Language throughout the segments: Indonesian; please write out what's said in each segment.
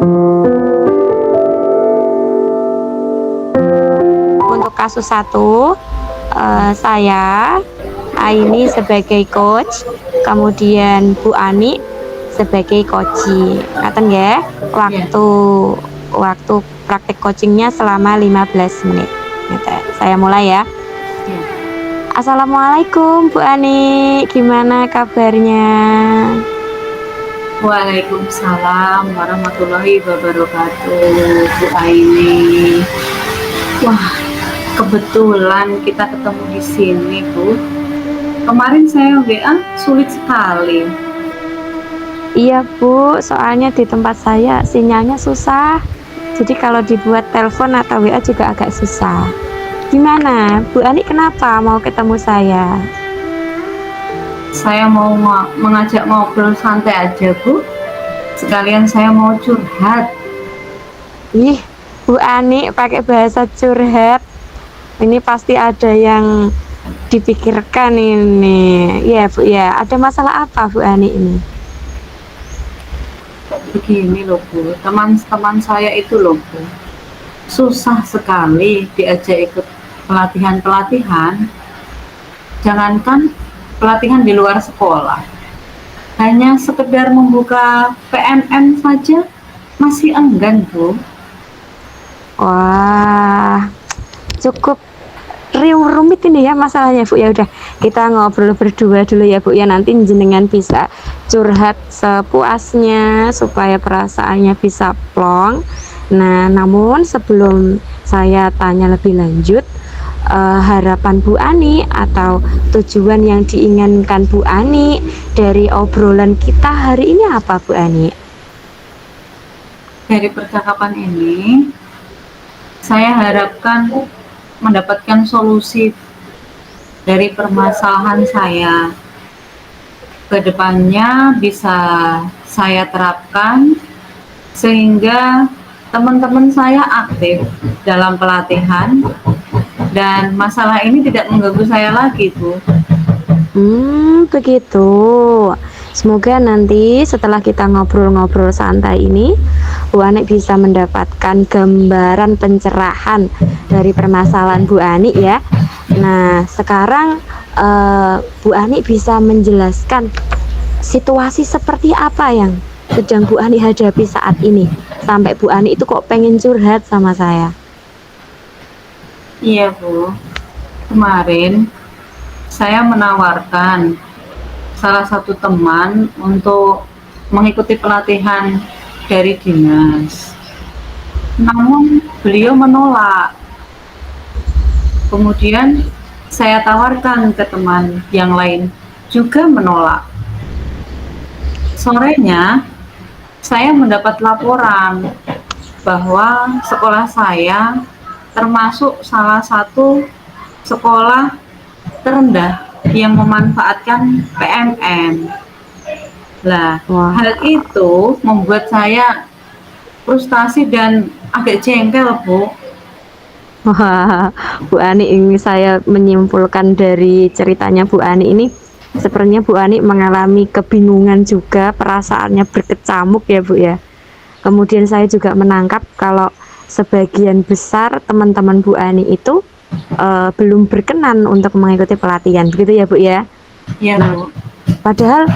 Untuk kasus satu, saya Aini sebagai coach, kemudian Bu Ani sebagai coachee. Ngaten nggih? Iya. Waktu praktek coachingnya selama 15 menit. Saya mulai ya. Iya. Assalamualaikum Bu Ani, gimana kabarnya? Waalaikumsalam warahmatullahi wabarakatuh, Bu Aini. Wah, kebetulan kita ketemu di sini, Bu. Kemarin saya WA sulit sekali. Iya Bu, soalnya di tempat saya sinyalnya susah. Jadi kalau dibuat telepon atau WA juga agak susah. Gimana, Bu Ani kenapa mau ketemu saya? Saya mau mengajak ngobrol santai aja, Bu. Sekalian saya mau curhat. Ih, Bu Ani pakai bahasa curhat. Ini pasti ada yang dipikirkan ini. Ya Bu ya, ada masalah apa Bu Ani ini? Begini loh, Bu. Teman-teman saya itu loh, Bu. Susah sekali diajak ikut pelatihan-pelatihan. Jangankan pelatihan di luar sekolah, hanya sekedar membuka PMM saja masih enggan, Bu. Wah, cukup rumit ini ya masalahnya Bu. Ya udah, kita ngobrol berdua dulu ya Bu ya, nanti jenengan bisa curhat sepuasnya supaya perasaannya bisa plong. Nah, namun sebelum saya tanya lebih lanjut, harapan Bu Ani atau tujuan yang diinginkan Bu Ani dari obrolan kita hari ini apa Bu Ani? Dari percakapan ini, saya harapkan mendapatkan solusi dari permasalahan saya. Kedepannya bisa saya terapkan sehingga teman-teman saya aktif dalam pelatihan dan masalah ini tidak mengganggu saya lagi, Bu. Begitu. Semoga nanti setelah kita ngobrol-ngobrol santai ini, Bu Ani bisa mendapatkan gambaran pencerahan dari permasalahan Bu Ani ya. Nah, sekarang Bu Ani bisa menjelaskan situasi seperti apa yang sedang Bu Ani hadapi saat ini, sampai Bu Ani itu kok pengen curhat sama saya. Iya, Bu. Kemarin saya menawarkan salah satu teman untuk mengikuti pelatihan dari dinas. Namun beliau menolak. Kemudian saya tawarkan ke teman yang lain juga menolak. Sorenya saya mendapat laporan bahwa sekolah saya termasuk salah satu sekolah terendah yang memanfaatkan PMM. Lah, Wah, hal itu membuat saya frustasi dan agak jengkel, Bu. wah, Bu Ani, ini saya menyimpulkan dari ceritanya Bu Ani ini, sepertinya Bu Ani mengalami kebingungan juga, perasaannya berkecamuk ya Bu ya. Kemudian saya juga menangkap kalau sebagian besar teman-teman Bu Ani itu belum berkenan untuk mengikuti pelatihan, begitu ya Bu ya. Ya, Bu. Padahal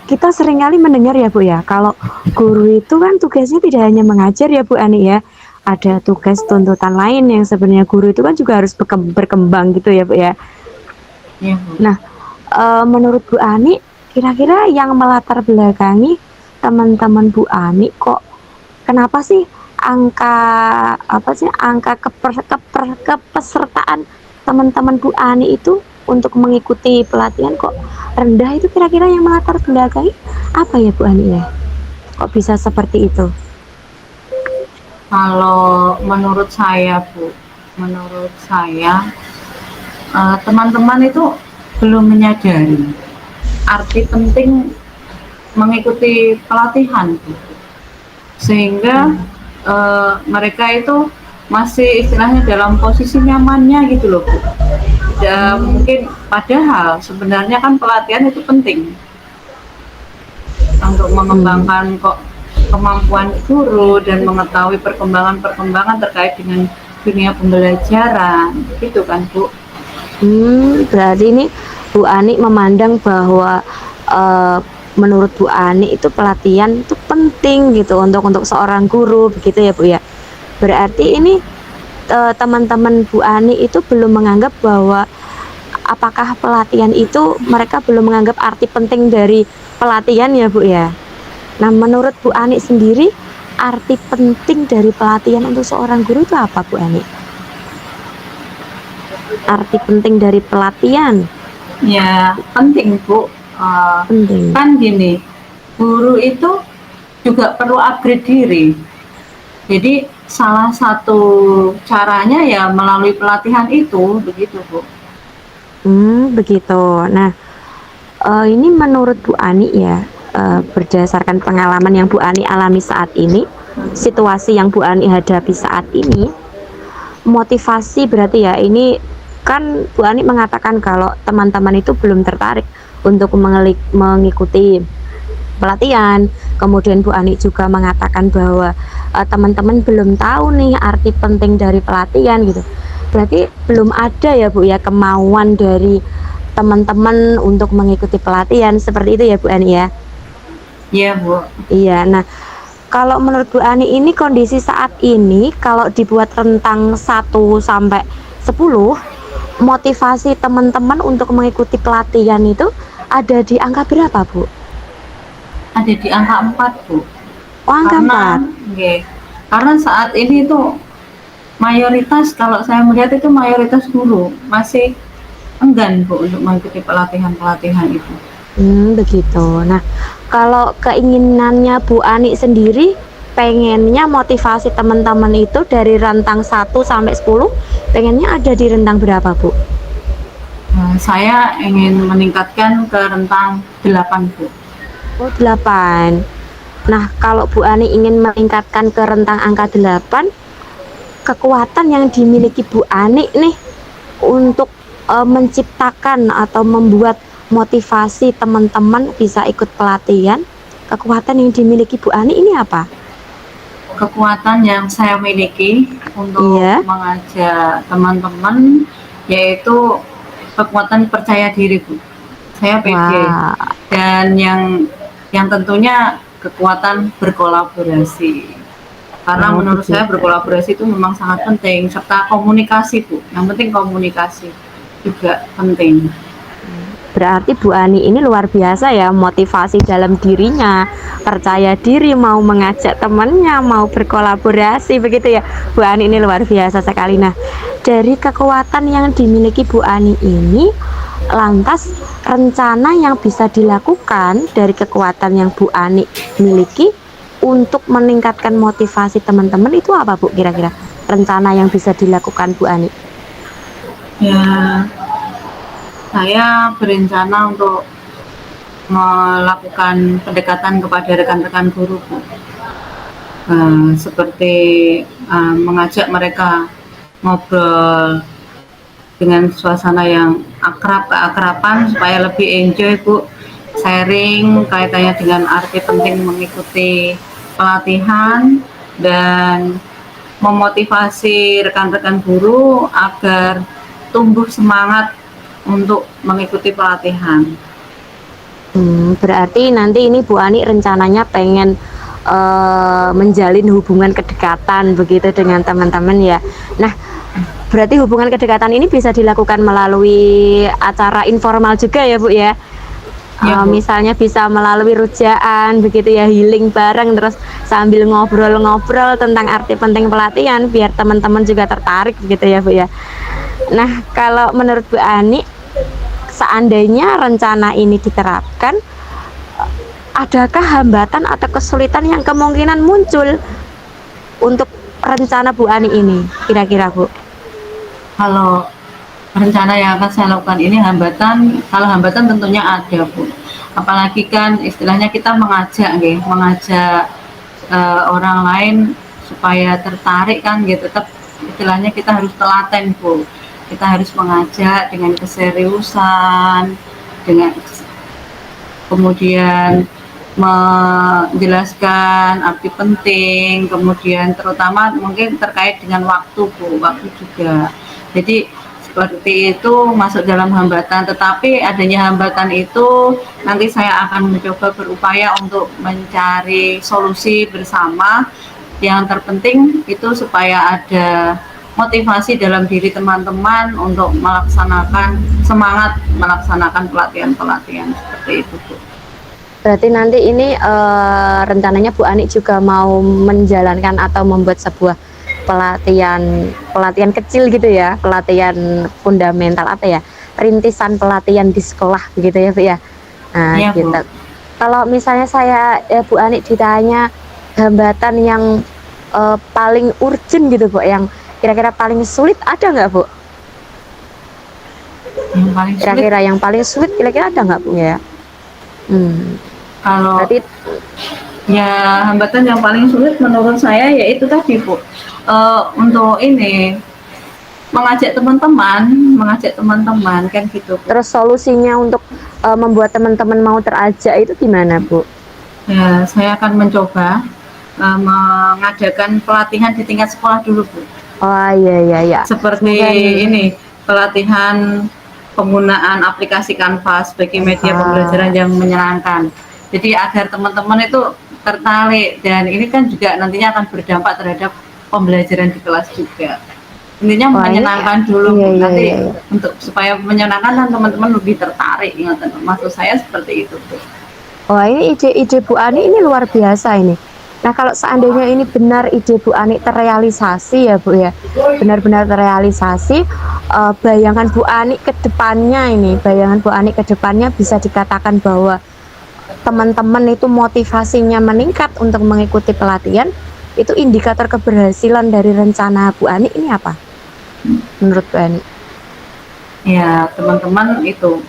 kita seringkali mendengar ya Bu ya, kalau guru itu kan tugasnya tidak hanya mengajar ya Bu Ani ya, ada tugas tuntutan lain yang sebenarnya guru itu kan juga harus berkembang gitu ya Bu ya. Ya, Bu. Nah, menurut Bu Ani, kira-kira yang melatar belakangi teman-teman Bu Ani kok kenapa sih angka kepesertaan teman-teman Bu Ani itu untuk mengikuti pelatihan kok rendah, itu kira-kira yang melatar belakangi apa ya Bu Ani ya? Kok bisa seperti itu? Kalau menurut saya, Bu, menurut saya teman-teman itu belum menyadari arti penting mengikuti pelatihan, Bu. Sehingga mereka itu masih istilahnya dalam posisi nyamannya gitu loh, Bu. Ya, mungkin padahal sebenarnya kan pelatihan itu penting untuk mengembangkan kemampuan guru dan mengetahui perkembangan-perkembangan terkait dengan dunia pembelajaran, gitu kan Bu? Berarti ini Bu Ani memandang bahwa menurut Bu Ani itu pelatihan itu penting gitu untuk seorang guru begitu ya Bu ya. Berarti ini teman-teman Bu Ani itu belum menganggap bahwa apakah pelatihan itu mereka belum menganggap arti penting dari pelatihan ya Bu ya. Nah, menurut Bu Ani sendiri arti penting dari pelatihan untuk seorang guru itu apa Bu Ani? Arti penting dari pelatihan Ya penting Bu. penting. Kan gini, guru itu juga perlu upgrade diri. Jadi salah satu caranya ya melalui pelatihan itu, begitu Bu. Begitu. Nah, ini menurut Bu Ani ya, berdasarkan pengalaman yang Bu Ani alami saat ini, situasi yang Bu Ani hadapi saat ini, motivasi berarti ya ini kan Bu Ani mengatakan kalau teman-teman itu belum tertarik untuk mengikuti pelatihan. Kemudian Bu Ani juga mengatakan bahwa teman-teman belum tahu nih arti penting dari pelatihan gitu. Berarti belum ada ya Bu ya kemauan dari teman-teman untuk mengikuti pelatihan seperti itu ya Bu Ani ya. Iya Bu. Iya. Nah, kalau menurut Bu Ani ini kondisi saat ini kalau dibuat rentang 1 sampai 10, motivasi teman-teman untuk mengikuti pelatihan itu ada di angka berapa Bu? Ada di angka 4 Bu. Oh, angka 4. Nggih. Karena saat ini tuh mayoritas, kalau saya melihat itu mayoritas guru masih enggan Bu untuk mengikuti pelatihan-pelatihan itu. Begitu. Nah, kalau keinginannya Bu Ani sendiri pengennya motivasi teman-teman itu dari rentang 1 sampai 10 pengennya ada di rentang berapa Bu? Saya ingin meningkatkan ke rentang 8 Bu. Oh, 8. Nah, kalau Bu Ani ingin meningkatkan ke rentang angka 8, kekuatan yang dimiliki Bu Ani nih untuk menciptakan atau membuat motivasi teman-teman bisa ikut pelatihan, kekuatan yang dimiliki Bu Ani ini apa? Kekuatan yang saya miliki untuk Iya. mengajak teman-teman yaitu kekuatan percaya diri Bu. Saya pede. Wah, Dan yang tentunya kekuatan berkolaborasi. Karena oh menurut saya begitu. berkolaborasi itu memang sangat penting, serta komunikasi Bu. Yang penting komunikasi juga penting. Berarti Bu Ani ini luar biasa ya, motivasi dalam dirinya, percaya diri, mau mengajak temannya, mau berkolaborasi begitu ya. Bu Ani ini luar biasa sekali. Nah, dari kekuatan yang dimiliki Bu Ani ini, lantas rencana yang bisa dilakukan dari kekuatan yang Bu Ani miliki untuk meningkatkan motivasi teman-teman itu apa Bu kira-kira? Rencana yang bisa dilakukan Bu Ani? Ya, saya berencana untuk melakukan pendekatan kepada rekan-rekan guru Bu. Seperti mengajak mereka ngobrol dengan suasana yang akrab, keakraban supaya lebih enjoy Bu, sharing kaitannya dengan arti penting mengikuti pelatihan dan memotivasi rekan-rekan guru agar tumbuh semangat untuk mengikuti pelatihan. Berarti nanti ini Bu Ani rencananya pengen menjalin hubungan kedekatan begitu dengan teman-teman ya. Nah, berarti hubungan kedekatan ini bisa dilakukan melalui acara informal juga ya Bu ya. Ya, Bu. Misalnya bisa melalui rujaan begitu ya, healing bareng terus sambil ngobrol-ngobrol tentang arti penting pelatihan biar teman-teman juga tertarik gitu ya Bu ya. Nah, kalau menurut Bu Ani seandainya rencana ini diterapkan, adakah hambatan atau kesulitan yang kemungkinan muncul untuk rencana Bu Ani ini kira-kira Bu? Kalau rencana yang akan saya lakukan ini kalau hambatan tentunya ada Bu. Apalagi kan istilahnya kita mengajak orang lain supaya tertarik kan gitu. Tetap istilahnya kita harus telaten Bu. Kita harus mengajak dengan keseriusan, dengan kemudian menjelaskan arti penting, kemudian terutama mungkin terkait dengan waktu Bu, waktu juga. Jadi seperti itu masuk dalam hambatan, tetapi adanya hambatan itu nanti saya akan mencoba berupaya untuk mencari solusi bersama. Yang terpenting itu supaya ada motivasi dalam diri teman-teman untuk melaksanakan, semangat melaksanakan pelatihan-pelatihan seperti itu Bu. Berarti nanti ini rencananya Bu Ani juga mau menjalankan atau membuat sebuah pelatihan kecil gitu ya, pelatihan fundamental apa ya, rintisan pelatihan di sekolah begitu ya Bu ya. Nah Iya gitu. Bu. Kalau misalnya saya Bu Ani ditanya hambatan yang paling urgent gitu Bu, yang kira-kira paling sulit ada nggak Bu? Yang paling sulit Kira-kira yang paling sulit kira-kira ada nggak Bu ya? kalau Berarti ya hambatan yang paling sulit menurut saya yaitu tadi Bu, untuk ini mengajak teman-teman kan gitu Bu. terus solusinya untuk membuat teman-teman mau terajak itu gimana Bu? Ya, saya akan mencoba mengadakan pelatihan di tingkat sekolah dulu Bu. Oh iya iya iya. Seperti Semoga ini, pelatihan penggunaan aplikasi Canva sebagai media pembelajaran yang menyenangkan. Jadi agar teman-teman itu tertarik, dan ini kan juga nantinya akan berdampak terhadap pembelajaran di kelas juga. Intinya Wah, menyenangkan dulu iya, Bu. iya, Nanti iya, iya. untuk supaya menyenangkan dan teman-teman lebih tertarik, maksud saya seperti itu Bu. Wah ini ide-ide Bu Ani ini luar biasa ini. Nah kalau seandainya ini benar ide Bu Ani terrealisasi ya Bu ya, benar-benar terrealisasi, bayangan Bu Ani ke depannya ini, bayangan Bu Ani ke depannya bisa dikatakan bahwa teman-teman itu motivasinya meningkat untuk mengikuti pelatihan, itu indikator keberhasilan dari rencana Bu Ani ini apa? Menurut Bu Ani? Ya teman-teman itu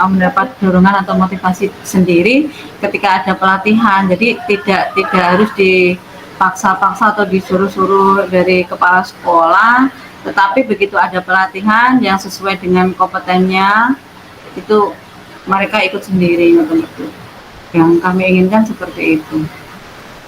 mendapat dorongan atau motivasi sendiri ketika ada pelatihan. Jadi tidak harus dipaksa-paksa atau disuruh-suruh dari kepala sekolah, tetapi begitu ada pelatihan yang sesuai dengan kompetennya, itu mereka ikut sendiri gitu. Yang kami inginkan seperti itu.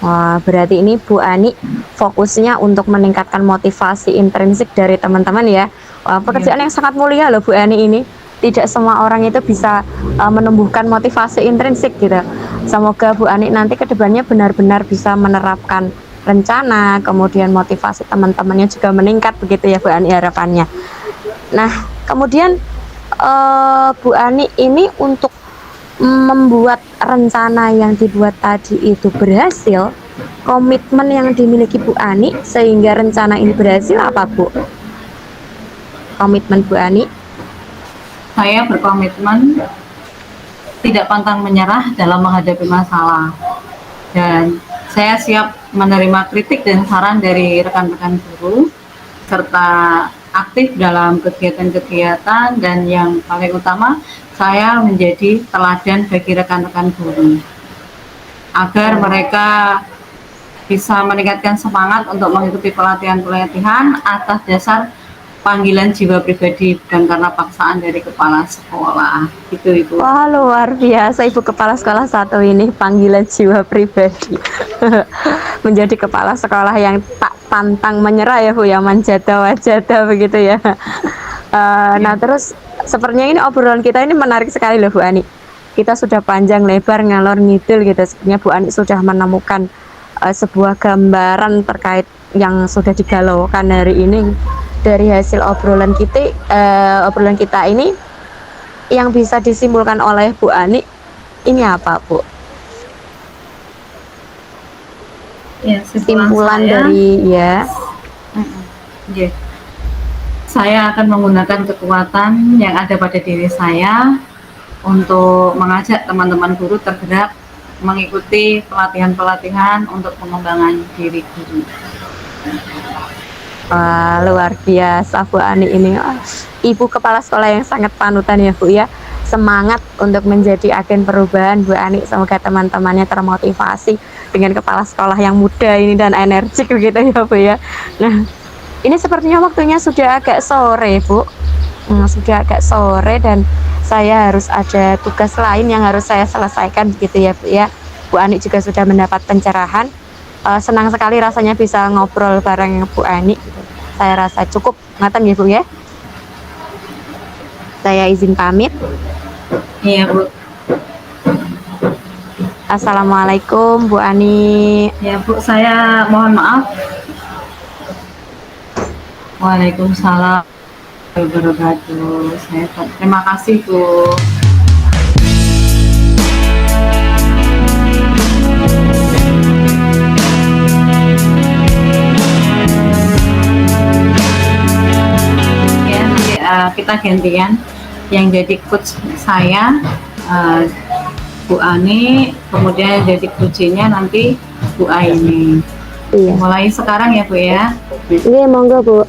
Wah, berarti ini Bu Ani fokusnya untuk meningkatkan motivasi intrinsik dari teman-teman ya. Wah, pekerjaan yang sangat mulia loh Bu Ani ini. Tidak semua orang itu bisa menumbuhkan motivasi intrinsik gitu. Semoga Bu Ani nanti kedepannya benar-benar bisa menerapkan rencana, kemudian motivasi teman-temannya juga meningkat begitu ya Bu Ani harapannya. Nah, kemudian Bu Ani ini untuk membuat rencana yang dibuat tadi itu berhasil, komitmen yang dimiliki Bu Ani sehingga rencana ini berhasil apa Bu? Komitmen Bu Ani? Saya berkomitmen tidak pantang menyerah dalam menghadapi masalah, dan saya siap menerima kritik dan saran dari rekan-rekan guru, serta aktif dalam kegiatan-kegiatan, dan yang paling utama saya menjadi teladan bagi rekan-rekan guru agar mereka bisa meningkatkan semangat untuk mengikuti pelatihan-pelatihan atas dasar panggilan jiwa pribadi, bukan karena paksaan dari kepala sekolah. Gitu Ibu. Wah luar biasa Ibu Kepala Sekolah satu ini, panggilan jiwa pribadi. Menjadi kepala sekolah yang tak pantang menyerah ya Bu ya, manjada wajada begitu ya. Nah terus sepertinya ini obrolan kita ini menarik sekali loh Bu Ani. Kita sudah panjang lebar ngalor ngidul gitu. Sebenarnya Bu Ani sudah menemukan sebuah gambaran terkait yang sudah digalaukan hari ini. Dari hasil obrolan kita ini, yang bisa disimpulkan oleh Bu Ani ini apa Bu? Ya, Simpulan saya, dari ya. yeah. Saya akan menggunakan kekuatan yang ada pada diri saya untuk mengajak teman-teman guru tergerak mengikuti pelatihan-pelatihan untuk pengembangan diri guru. Wah, luar biasa Bu Ani ini. Ibu kepala sekolah yang sangat panutan ya Bu ya. Semangat untuk menjadi agen perubahan Bu Ani. Semoga teman-temannya termotivasi dengan kepala sekolah yang muda ini dan energik begitu ya Bu ya. Nah, ini sepertinya waktunya sudah agak sore Bu. Sudah agak sore dan saya harus ada tugas lain yang harus saya selesaikan begitu ya Bu ya. Bu Ani juga sudah mendapat pencerahan. Senang sekali rasanya bisa ngobrol bareng Bu Ani gitu. Saya rasa cukup ngaten ya Bu ya. Saya izin pamit. Iya Bu. Assalamualaikum Bu Ani. Ya Bu, saya mohon maaf. Waalaikumsalam warahmatullahi wabarakatuh. Terima kasih Bu. Ya, nanti kita gantian. Yang jadi coach saya Bu Ani, kemudian jadi coachnya nanti Bu Aini. Iya. Mulai sekarang ya Bu ya. Iya, monggo Bu.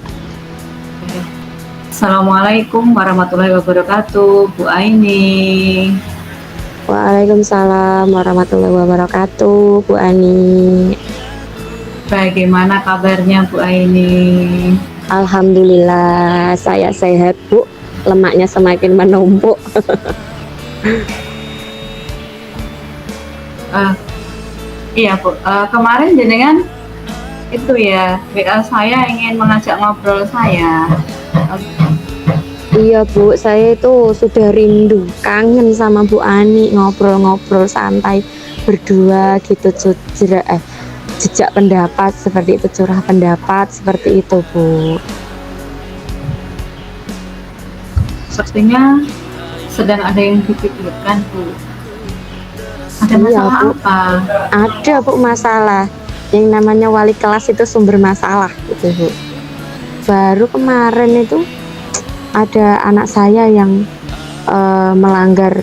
Assalamualaikum warahmatullahi wabarakatuh, Bu Aini. Waalaikumsalam warahmatullahi wabarakatuh, Bu Ani. Bagaimana kabarnya Bu Aini? Alhamdulillah, saya sehat Bu. Lemaknya semakin menumpuk. Iya Bu, kemarin jenengan itu ya WA saya ingin mengajak ngobrol saya. Iya Bu, saya itu sudah rindu, kangen sama Bu Ani, ngobrol-ngobrol santai berdua gitu, jejak pendapat seperti itu, curah pendapat seperti itu Bu. Sepertinya sedang ada yang dipikirkan Bu. Ada Iya, masalah Bu. apa? Ada Bu masalah, yang namanya wali kelas itu sumber masalah gitu Bu. Baru kemarin itu ada anak saya yang melanggar,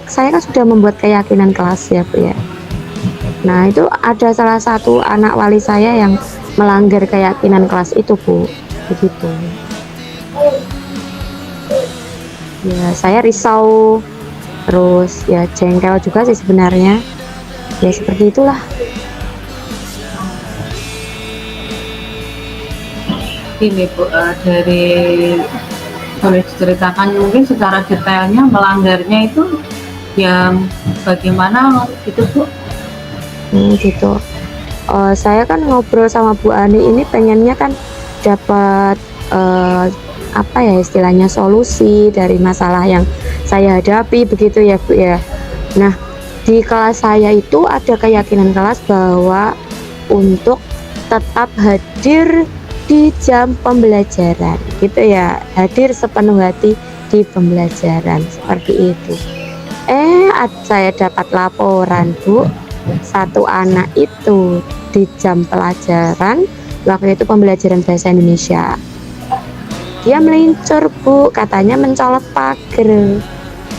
saya kan sudah membuat keyakinan kelas ya Bu ya. Nah itu ada salah satu anak wali saya yang melanggar keyakinan kelas itu Bu, begitu. Ya saya risau, terus ya jengkel juga sih sebenarnya, ya seperti itulah. Ini Bu, dari boleh diceritakan mungkin secara detailnya melanggarnya itu yang bagaimana gitu Bu? Gitu. Saya kan ngobrol sama Bu Ani ini pengennya kan dapat apa ya istilahnya, solusi dari masalah yang saya hadapi begitu ya Bu ya. Nah di kelas saya itu ada keyakinan kelas bahwa untuk tetap hadir di jam pembelajaran gitu ya, hadir sepenuh hati di pembelajaran seperti itu. Saya dapat laporan Bu, satu anak itu di jam pelajaran waktu itu pembelajaran bahasa Indonesia, dia melincur Bu, katanya mencolok pagar,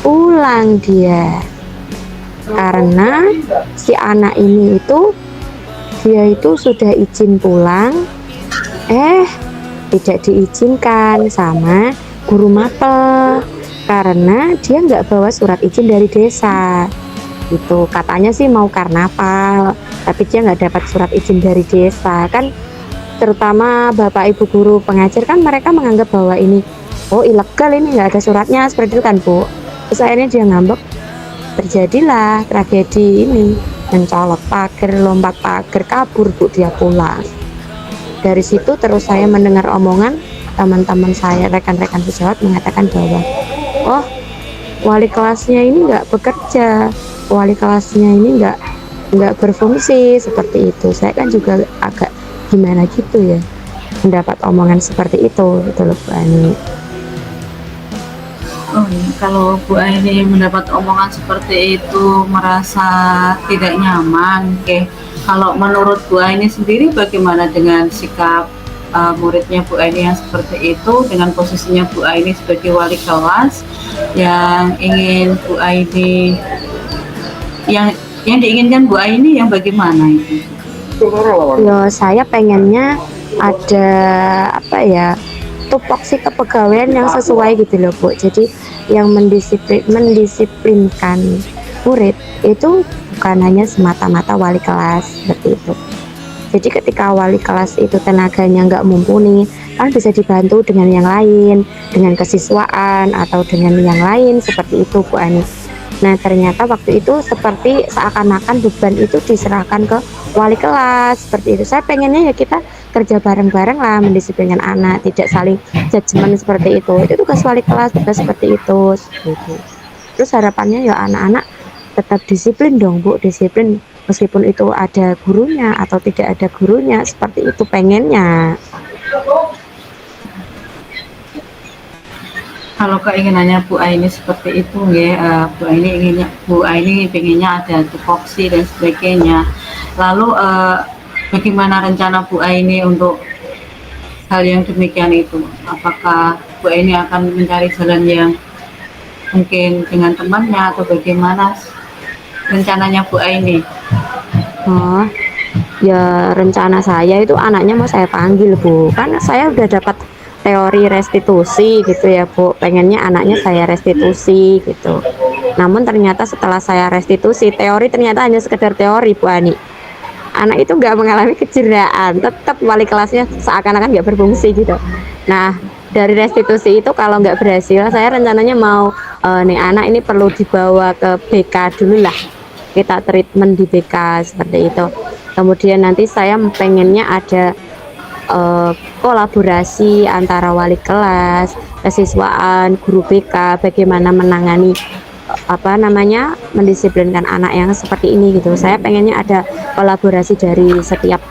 pulang dia karena si anak ini itu dia itu sudah izin pulang, tidak diizinkan sama guru mapel karena dia nggak bawa surat izin dari desa gitu. Katanya sih mau karnaval tapi dia nggak dapat surat izin dari desa kan, terutama bapak ibu guru pengajar kan mereka menganggap bahwa ini ilegal, ini nggak ada suratnya seperti itu kan Bu. Terus akhirnya dia ngambek, terjadilah tragedi ini, mencolok pagar, lompat pagar, kabur Bu, dia pulang. Dari situ terus saya mendengar omongan teman-teman saya, rekan-rekan sejawat mengatakan bahwa wali kelasnya ini nggak bekerja, wali kelasnya ini nggak berfungsi seperti itu. Saya kan juga agak gimana gitu ya mendapat omongan seperti itu gitu loh Bu Ani. Kalau Bu Aini mendapat omongan seperti itu merasa tidak nyaman, kalau menurut Bu Aini sendiri bagaimana dengan sikap muridnya Bu Aini yang seperti itu, dengan posisinya Bu Aini sebagai wali kelas yang ingin Bu Aini yang diinginkan Bu Aini yang bagaimana itu? Ya saya pengennya ada tupoksi kepegawaian yang sesuai gitu loh Bu. Jadi yang mendisiplinkan murid itu bukan hanya semata-mata wali kelas seperti itu. Jadi ketika wali kelas itu tenaganya nggak mumpuni, kan bisa dibantu dengan yang lain, dengan kesiswaan atau dengan yang lain seperti itu Bu Ani. Nah ternyata waktu itu seperti seakan-akan beban itu diserahkan ke wali kelas seperti itu. Saya pengennya ya kita kerja bareng-bareng lah mendisiplinkan anak, tidak saling judgement seperti itu. Itu tugas wali kelas, tugas seperti itu. Seperti itu. Terus harapannya ya anak-anak tetap disiplin dong Bu, disiplin meskipun itu ada gurunya atau tidak ada gurunya, seperti itu pengennya. Kalau keinginannya Bu Aini seperti itu ya, Bu Aini pengennya ada tupoksi dan sebagainya. Lalu bagaimana rencana Bu Aini untuk hal yang demikian itu? Apakah Bu Aini akan mencari jalan yang mungkin dengan temannya atau bagaimana rencananya Bu Aini? Oh, ya rencana saya itu anaknya mau saya panggil Bu, kan saya udah dapat teori restitusi gitu ya Bu, pengennya anaknya saya restitusi gitu. Namun ternyata setelah saya restitusi, teori ternyata hanya sekedar teori Bu Ani. Anak itu nggak mengalami kecederaan, tetap wali kelasnya seakan-akan nggak berfungsi gitu. Nah dari restitusi itu kalau nggak berhasil, saya rencananya mau nih anak ini perlu dibawa ke BK dulu lah, kita treatment di BK seperti itu. Kemudian nanti saya pengennya ada kolaborasi antara wali kelas, kesiswaan, guru BK, bagaimana menangani mendisiplinkan anak yang seperti ini gitu. Saya pengennya ada kolaborasi dari setiap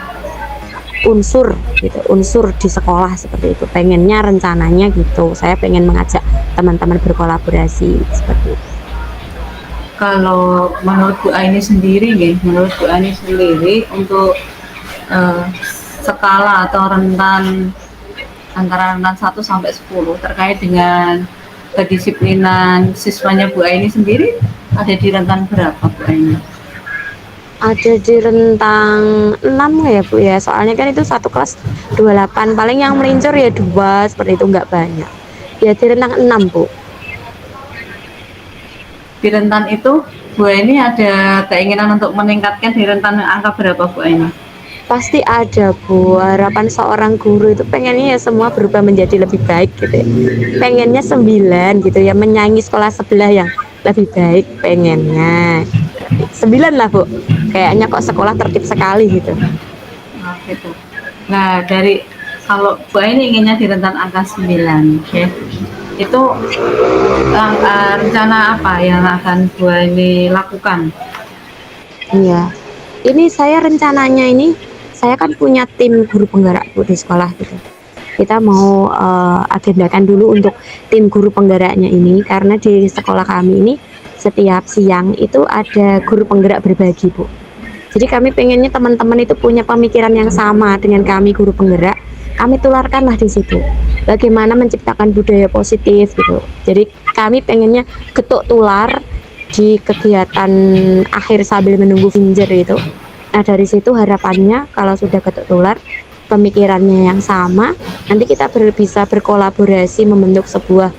unsur gitu, unsur di sekolah seperti itu. Pengennya rencananya gitu. Saya pengen mengajak teman-teman berkolaborasi seperti itu. Kalau menurut Bu Aini sendiri nih, untuk skala atau rentan antara rentan 1 sampai 10 terkait dengan kedisiplinan siswanya Bu Aini sendiri ada di rentan berapa Bu Aini? Ada di rentang 6 ya Bu ya, soalnya kan itu satu kelas 28, paling yang melincir ya 2 seperti itu, nggak banyak ya, di rentang 6 Bu. Di rentan itu Bu Aini ada keinginan untuk meningkatkan di rentan angka berapa Bu Aini? Pasti ada Bu, harapan seorang guru itu pengennya ya semua berubah menjadi lebih baik gitu ya. Pengennya 9 gitu ya, menyaingi sekolah sebelah yang lebih baik, pengennya 9 lah Bu. Kayaknya kok sekolah tertib sekali gitu. Nah, gitu. Nah, kalau Bu Aini inginnya di rentan angka 9, okay. Itu rencana apa yang akan Bu Aini lakukan? Iya, ini saya rencananya ini, saya kan punya tim guru penggerak Bu di sekolah gitu. Kita mau agendakan dulu untuk tim guru penggeraknya ini, karena di sekolah kami ini setiap siang itu ada guru penggerak berbagi Bu. Jadi kami pengennya teman-teman itu punya pemikiran yang sama dengan kami guru penggerak, kami tularkanlah di situ. Bagaimana menciptakan budaya positif gitu. Jadi kami pengennya getuk tular di kegiatan akhir sambil menunggu finjer itu. Nah dari situ harapannya kalau sudah getuk tular, pemikirannya yang sama, nanti kita bisa berkolaborasi membentuk sebuah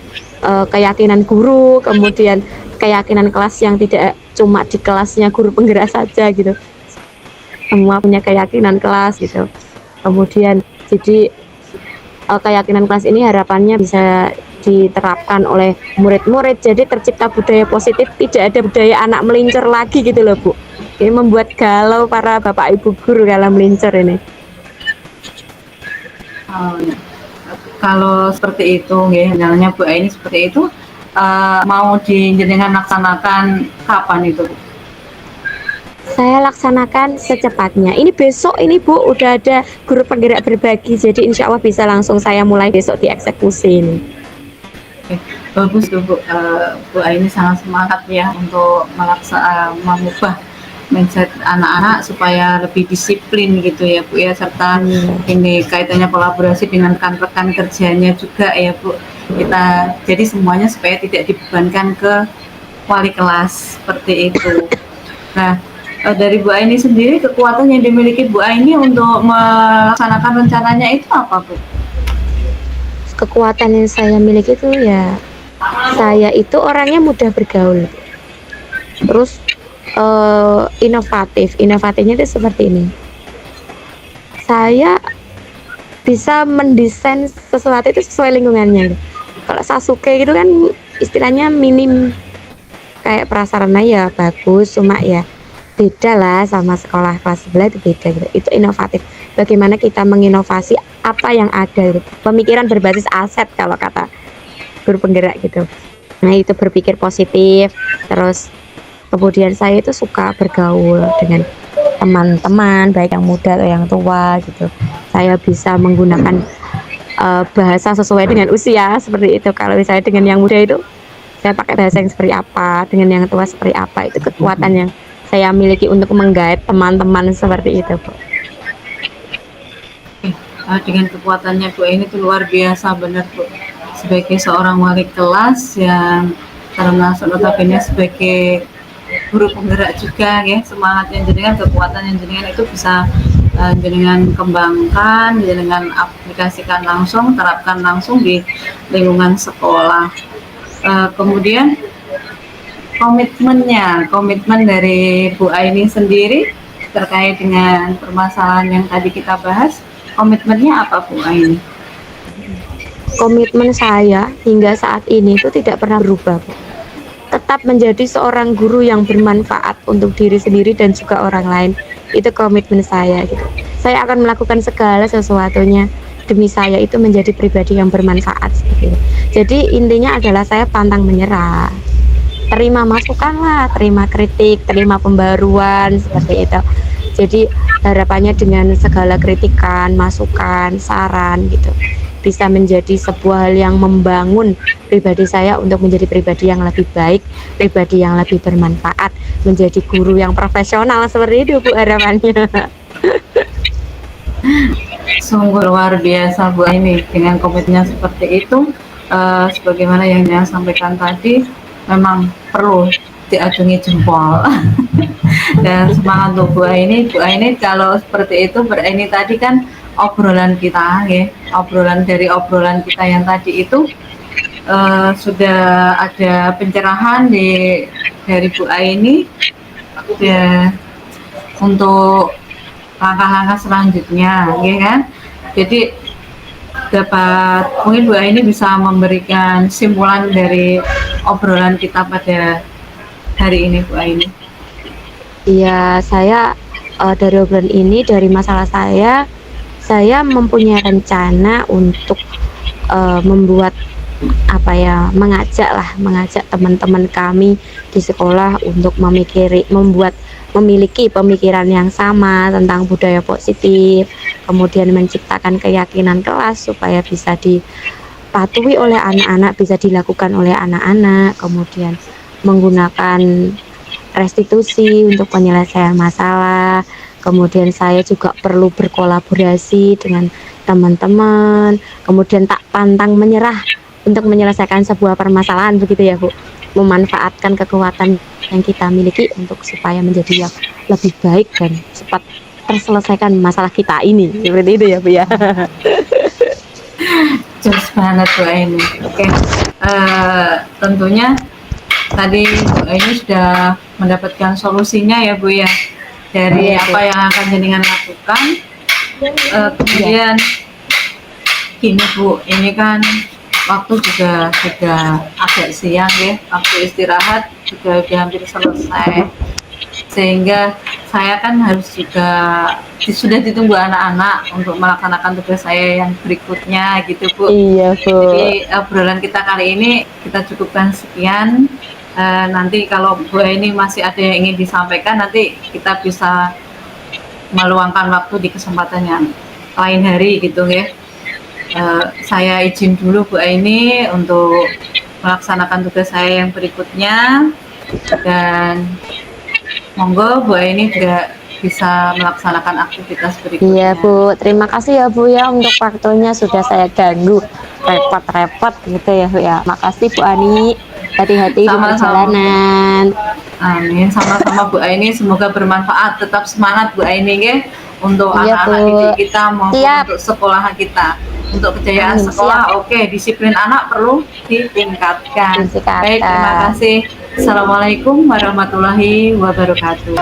keyakinan guru, kemudian keyakinan kelas yang tidak cuma di kelasnya guru penggerak saja gitu, semua punya keyakinan kelas gitu. Kemudian jadi keyakinan kelas ini harapannya bisa diterapkan oleh murid-murid, jadi tercipta budaya positif, tidak ada budaya anak melincir lagi gitu loh Bu. Ini membuat galau para bapak ibu guru kalau melincir ini. Kalau seperti itu ya, jalannya Bu Aini seperti itu, mau dijenengan laksanakan kapan itu? Saya laksanakan secepatnya. Ini besok ini Bu, udah ada guru penggerak berbagi, jadi insya Allah bisa langsung saya mulai besok dieksekusi ini. Bagus tuh Bu. Bu Aini sangat semangat ya untuk mengubah mindset anak-anak supaya lebih disiplin gitu ya Bu ya, serta ini kaitannya kolaborasi dengan rekan-rekan kerjanya juga ya Bu. Jadi semuanya supaya tidak dibebankan ke wali kelas seperti itu. Nah, dari Bu Aini sendiri, kekuatan yang dimiliki Bu Aini untuk melaksanakan rencananya itu apa Bu? Kekuatan yang saya miliki itu ya, saya itu orangnya mudah bergaul, terus inovatifnya itu seperti ini. saya bisa mendesain sesuatu itu sesuai lingkungannya gitu. Kalau Sasuke gitu kan istilahnya minim kayak prasarana ya bagus, cuma ya beda lah sama sekolah kelas sebelah, itu beda gitu. Itu inovatif. Bagaimana kita menginovasi apa yang ada gitu. Pemikiran berbasis aset kalau kata guru penggerak gitu. Nah, itu berpikir positif. Terus kemudian saya itu suka bergaul dengan teman-teman baik yang muda atau yang tua gitu. Saya bisa menggunakan bahasa sesuai dengan usia seperti itu. Kalau misalnya dengan yang muda itu saya pakai bahasa yang seperti apa, dengan yang tua seperti apa. Itu kekuatan yang saya miliki untuk menggait teman-teman seperti itu, Bu. Dengan kekuatannya Bu ini tuh luar biasa benar Bu. Sebagai seorang wali kelas yang termasuk notabene sebagai guru penggerak juga ya, semangatnya jenengan, kekuatan yang jenengan itu bisa jenengan kembangkan, jenengan aplikasikan langsung, terapkan langsung di lingkungan sekolah. Kemudian komitmen dari Bu Aini sendiri terkait dengan permasalahan yang tadi kita bahas, komitmennya apa Bu Aini? Komitmen saya hingga saat ini itu tidak pernah berubah, Bu. Tetap menjadi seorang guru yang bermanfaat untuk diri sendiri dan juga orang lain. Itu komitmen saya gitu. Saya akan melakukan segala sesuatunya demi saya itu menjadi pribadi yang bermanfaat seperti itu. Jadi intinya adalah saya pantang menyerah. Terima masukan lah, terima kritik, terima pembaruan seperti itu. Jadi harapannya dengan segala kritikan, masukan, saran gitu bisa menjadi sebuah hal yang membangun pribadi saya untuk menjadi pribadi yang lebih baik, pribadi yang lebih bermanfaat, menjadi guru yang profesional seperti itu Bu harapannya. Sungguh luar biasa Bu Aini dengan komitmennya seperti itu. Sebagaimana yang saya sampaikan tadi, memang perlu diacungi jempol. Dan semangat untuk Bu Aini kalau seperti itu berani tadi kan obrolan kita ya, obrolan kita yang tadi itu sudah ada pencerahan dari Bu Aini ya, untuk langkah-langkah selanjutnya ya kan. Jadi mungkin Bu Aini bisa memberikan simpulan dari obrolan kita pada hari ini Bu Aini. Iya, saya dari obrolan ini, dari masalah saya mempunyai rencana untuk membuat mengajak teman-teman kami di sekolah untuk memiliki pemikiran yang sama tentang budaya positif, kemudian menciptakan keyakinan kelas supaya bisa dipatuhi oleh anak-anak, bisa dilakukan oleh anak-anak, kemudian menggunakan restitusi untuk penyelesaian masalah. Kemudian saya juga perlu berkolaborasi dengan teman-teman, kemudian tak pantang menyerah untuk menyelesaikan sebuah permasalahan begitu ya Bu, memanfaatkan kekuatan yang kita miliki untuk supaya menjadi yang lebih baik dan cepat terselesaikan masalah kita ini, seperti itu ya Bu ya. Jos banget Bu Aini. Oke, tentunya tadi Bu Aini sudah mendapatkan solusinya ya Bu ya, dari apa yang akan jenengan lakukan. Kemudian gini Bu, ini kan waktu juga sudah agak siang ya, waktu istirahat juga hampir selesai, sehingga saya kan harus juga sudah ditunggu anak-anak untuk melaksanakan tugas saya yang berikutnya gitu Bu. Iya Bu. Jadi obrolan kita kali ini kita cukupkan sekian. Nanti kalau Bu ini masih ada yang ingin disampaikan, nanti kita bisa meluangkan waktu di kesempatan yang lain hari gitu ya. Saya izin dulu Bu Aini untuk melaksanakan tugas saya yang berikutnya, dan monggo Bu Aini juga bisa melaksanakan aktivitas berikutnya. Iya Bu, terima kasih ya Bu ya untuk waktunya, sudah saya ganggu repot-repot gitu ya Bu ya. Makasih Bu Ani, hati-hati di perjalanan. Amin, sama-sama Bu Aini, semoga bermanfaat. Tetap semangat Bu Aini ya, untuk anak-anak didik kita maupun untuk sekolah kita. Untuk kejayaan sekolah, oke, disiplin anak perlu ditingkatkan. Baik, terima kasih. Assalamualaikum warahmatullahi wabarakatuh.